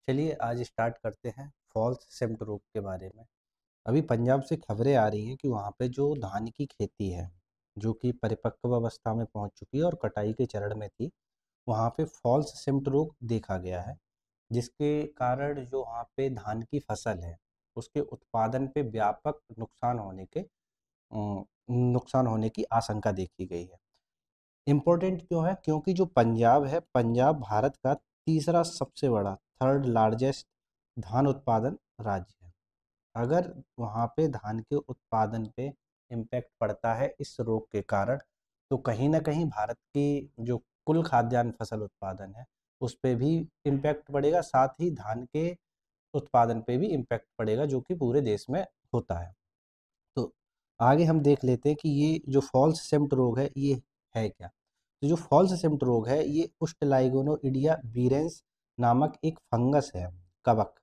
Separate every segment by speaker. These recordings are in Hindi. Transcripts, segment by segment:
Speaker 1: चलिए आज स्टार्ट करते हैं फॉल्स सिम्टोम के बारे में। अभी पंजाब से खबरें आ रही हैं कि वहाँ पे जो धान की खेती है, जो कि परिपक्व अवस्था में पहुँच चुकी है और कटाई के चरण में थी, वहाँ पे फॉल्स सिम्टोम देखा गया है, जिसके कारण जो वहाँ पे धान की फसल है, उसके उत्पादन पे व्यापक नुकसान होने की आशंका देखी गई है। इम्पोर्टेंट क्यों है? क्योंकि जो पंजाब है, पंजाब भारत का तीसरा सबसे बड़ा, थर्ड लार्जेस्ट धान उत्पादन राज्य है। अगर वहाँ पे धान के उत्पादन पे इम्पैक्ट पड़ता है इस रोग के कारण, तो कहीं न कहीं भारत की जो कुल खाद्यान्न फसल उत्पादन है, उस पे भी इम्पैक्ट पड़ेगा, साथ ही धान के उत्पादन पे भी इम्पैक्ट पड़ेगा, जो कि पूरे देश में होता है। तो आगे हम देख लेते हैं कि ये जो फॉल्स सेम्ट रोग है, ये है क्या? तो जो फॉल्स सेम्ट रोग है, ये उष्टलाइगोनोइडिया वीरेंस नामक एक फंगस है, कवक।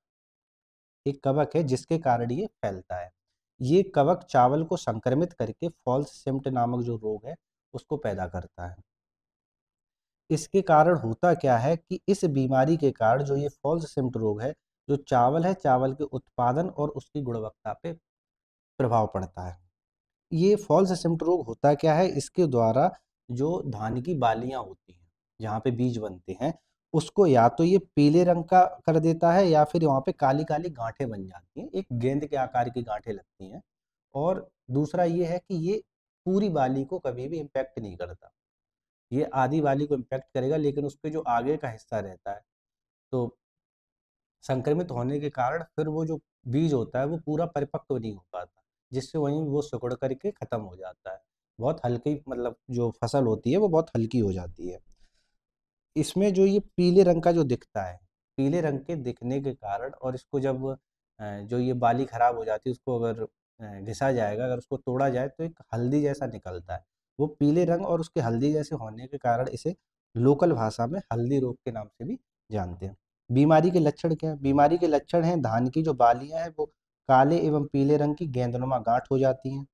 Speaker 1: एक कवक है जिसके कारण ये फैलता है। ये कवक चावल को संक्रमित करके फॉल्स सेम्ट नामक जो रोग है, उसको पैदा करता है। इसके कारण होता क्या है कि इस बीमारी के कारण जो ये फॉल्स सेम्ट रोग है, जो चावल है, चावल के उत्पादन और उसकी गुणवत्ता पे प्रभाव पड़ता है। ये फॉल्स सिम्ट रोग होता क्या है? इसके द्वारा जो धान की बालियाँ होती हैं, जहाँ पे बीज बनते हैं, उसको या तो ये पीले रंग का कर देता है या फिर वहाँ पे काली-काली गाँठें बन जाती हैं, एक गेंद के आकार की गाँठें लगती हैं। और दूसरा ये है कि ये पूरी बाली को कभी भी इम्पैक्ट नहीं करता। ये आधी बाली को इम्पैक्ट करेगा, लेकिन उसके जो आगे का हिस्सा रहता है, तो संक्रमित होने के कारण फिर वो जो बीज होता है वो पूरा परिपक्व नहीं हो पाता, जिससे वहीं वो सिकुड़ करके खत्म हो जाता है। बहुत हल्की, मतलब जो फसल होती है वो बहुत हल्की हो जाती है। इसमें जो ये पीले रंग का जो दिखता है, पीले रंग के दिखने के कारण, और इसको जब जो ये बाली खराब हो जाती है उसको अगर घिसा जाएगा, अगर उसको तोड़ा जाए तो एक हल्दी जैसा निकलता है। वो पीले रंग और उसके हल्दी जैसे होने के कारण इसे लोकल भाषा में हल्दी रोग के नाम से भी जानते हैं। बीमारी के लक्षण क्या है? बीमारी के लक्षण हैं, धान की जो बालियाँ हैं वो काले एवं पीले रंग की गेंदनुमा गाँठ हो जाती हैं।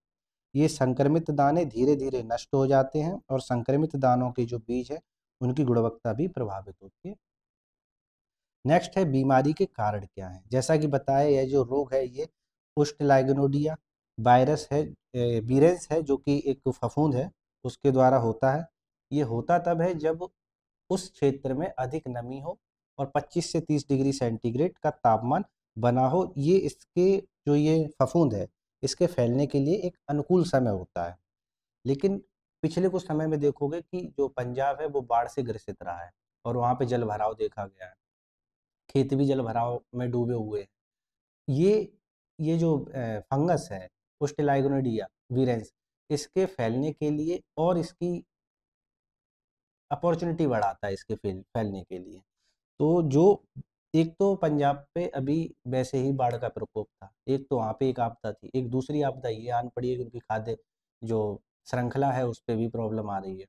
Speaker 1: ये संक्रमित दाने धीरे-धीरे नष्ट हो जाते हैं और संक्रमित दानों के जो बीज है, उनकी गुणवत्ता भी प्रभावित होती है। नेक्स्ट है बीमारी के कारण क्या हैं? जैसा कि बताया, यह जो रोग है ये उष्टलाइगोनोडिया वायरस है, वीरेंस है, जो कि एक फफूंद है, उसके द्वारा होता है। ये होता तब है जब उस क्षेत्र में अधिक नमी हो और 25 से 30 डिग्री सेंटीग्रेड का तापमान बना हो। ये इसके जो ये फफूंद है, इसके फैलने के लिए एक अनुकूल समय होता है। लेकिन पिछले कुछ समय में देखोगे कि जो पंजाब है वो बाढ़ से ग्रसित रहा है और वहाँ पे जल भराव देखा गया है। खेत भी जल भराव में डूबे हुए हैं। ये ये जो फंगस है, पुस्टिलाइगोनिडिया वीरेंस, इसके फैलने के लिए और इसकी अपॉर्चुनिटी बढ़ाता है इसके फैलने के लिए। तो जो एक तो पंजाब पे अभी वैसे ही बाढ़ का प्रकोप था, एक तो वहाँ पे एक आपदा थी, एक दूसरी आपदा ये आन पड़ी है कि उनकी खाद्य जो श्रृंखला है उस पे भी प्रॉब्लम आ रही है।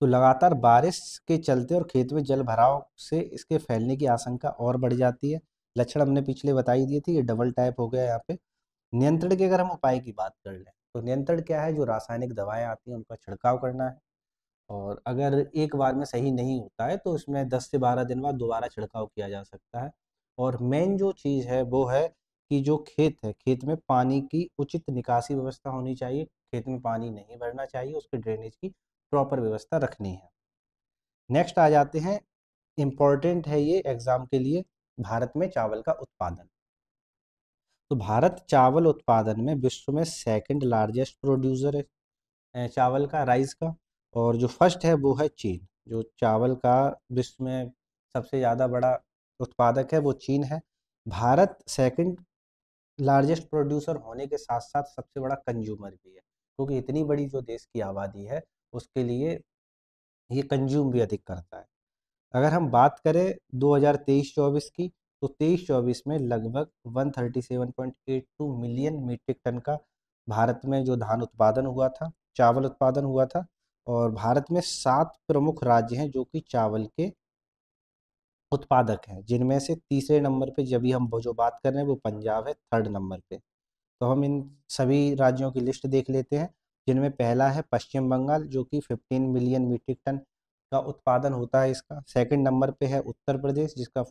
Speaker 1: तो लगातार बारिश के चलते और खेत में जल भराव से इसके फैलने की आशंका और बढ़ जाती है। लक्षण हमने पिछले बता ही दिए थे, ये डबल टाइप हो गया यहाँ पे। नियंत्रण के अगर हम उपाय की बात कर लें, तो नियंत्रण क्या है? जो रासायनिक दवाएँ आती हैं उनका छिड़काव करना है, और अगर एक बार में सही नहीं होता है तो इसमें 10 से 12 दिन बाद दोबारा छिड़काव किया जा सकता है। और मेन जो चीज़ है वो है कि जो खेत है, खेत में पानी की उचित निकासी व्यवस्था होनी चाहिए। खेत में पानी नहीं भरना चाहिए, उसके ड्रेनेज की प्रॉपर व्यवस्था रखनी है। नेक्स्ट आ जाते हैं, इम्पोर्टेंट है ये एग्ज़ाम के लिए, भारत में चावल का उत्पादन। तो भारत चावल उत्पादन में विश्व में सेकंड लार्जेस्ट प्रोड्यूसर है चावल का, राइस का। और जो फर्स्ट है वो है चीन। जो चावल का विश्व में सबसे ज़्यादा बड़ा उत्पादक है वो चीन है। भारत सेकंड लार्जेस्ट प्रोड्यूसर होने के साथ साथ सबसे बड़ा कंज्यूमर भी है, क्योंकि इतनी बड़ी जो देश की आबादी है उसके लिए ये कंज्यूम भी अधिक करता है। अगर हम बात करें 2023-24 की, तो 23-24 में लगभग 137.82 मिलियन मीट्रिक टन का भारत में जो धान उत्पादन हुआ था, चावल उत्पादन हुआ था। और भारत में 7 प्रमुख राज्य हैं जो कि चावल के उत्पादक हैं, जिनमें से तीसरे नंबर पे जब भी हम वो जो बात कर रहे हैं वो पंजाब है, थर्ड नंबर पे। तो हम इन सभी राज्यों की लिस्ट देख लेते हैं, जिनमें पहला है पश्चिम बंगाल, जो कि 15 मिलियन मीट्रिक टन का उत्पादन होता है इसका। सेकंड नंबर पे है उत्तर प्रदेश जिसका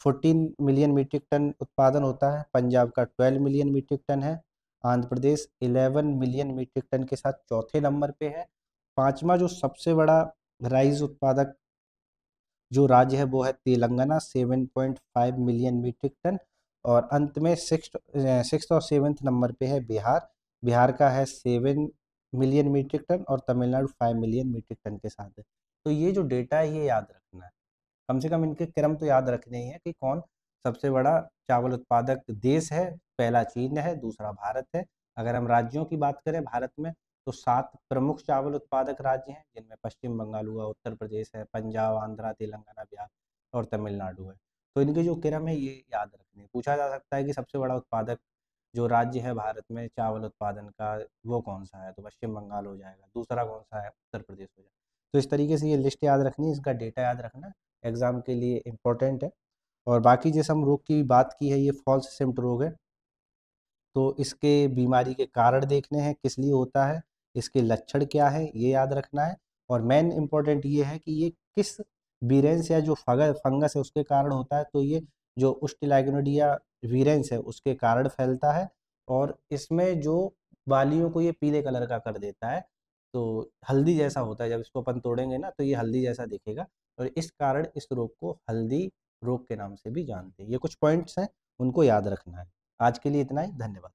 Speaker 1: 14 मिलियन मीट्रिक टन उत्पादन होता है। पंजाब का 12 मिलियन मीट्रिक टन है। Andhra Pradesh 11 million metric ton के साथ चौथे नंबर पे है। पांचवा जो सबसे बड़ा राइस उत्पादक जो राज्य है वो है तेलंगाना 7.5 मिलियन मीट्रिक टन। और अंत में सिक्स और सेवेंथ नंबर पे है बिहार। बिहार का है 7 मिलियन मीट्रिक टन और तमिलनाडु 5 मिलियन मीट्रिक टन के साथ है। तो ये जो डेटा है ये याद रखना है, कम से कम इनके क्रम तो याद रखने ही है कि कौन सबसे बड़ा चावल उत्पादक देश है। पहला चीन है, दूसरा भारत है। अगर हम राज्यों की बात करें भारत में तो 7 प्रमुख चावल उत्पादक राज्य हैं जिनमें पश्चिम बंगाल हुआ, उत्तर प्रदेश है, पंजाब, आंध्रा, तेलंगाना, बिहार और तमिलनाडु है। तो इनके जो क्रम है ये याद रखने हैं। पूछा जा सकता है कि सबसे बड़ा उत्पादक जो राज्य है भारत में चावल उत्पादन का वो कौन सा है, तो पश्चिम बंगाल हो जाएगा। दूसरा कौन सा है, उत्तर प्रदेश हो जाएगा। तो इस तरीके से ये लिस्ट याद रखनी है, इसका डेटा याद रखना एग्जाम के लिए इम्पोर्टेंट है। और बाकी जैसे हम रोग की बात की है, ये फॉल्स सिम्प्ट रोग है, तो इसके बीमारी के कारण देखने हैं किस लिए होता है, इसके लक्षण क्या है ये याद रखना है। और मेन इम्पोर्टेंट ये है कि ये किस वीरेंस या जो फंगस है उसके कारण होता है। तो ये जो उस्टिलाइग्नोडिया वीरेंस है उसके कारण फैलता है। और इसमें जो बालियों को ये पीले कलर का कर देता है, तो हल्दी जैसा होता है। जब इसको अपन तोड़ेंगे ना तो ये हल्दी जैसा दिखेगा, और इस कारण इस रोग को हल्दी रोग के नाम से भी जानते हैं। ये कुछ पॉइंट्स हैं, उनको याद रखना है। आज के लिए इतना ही, धन्यवाद।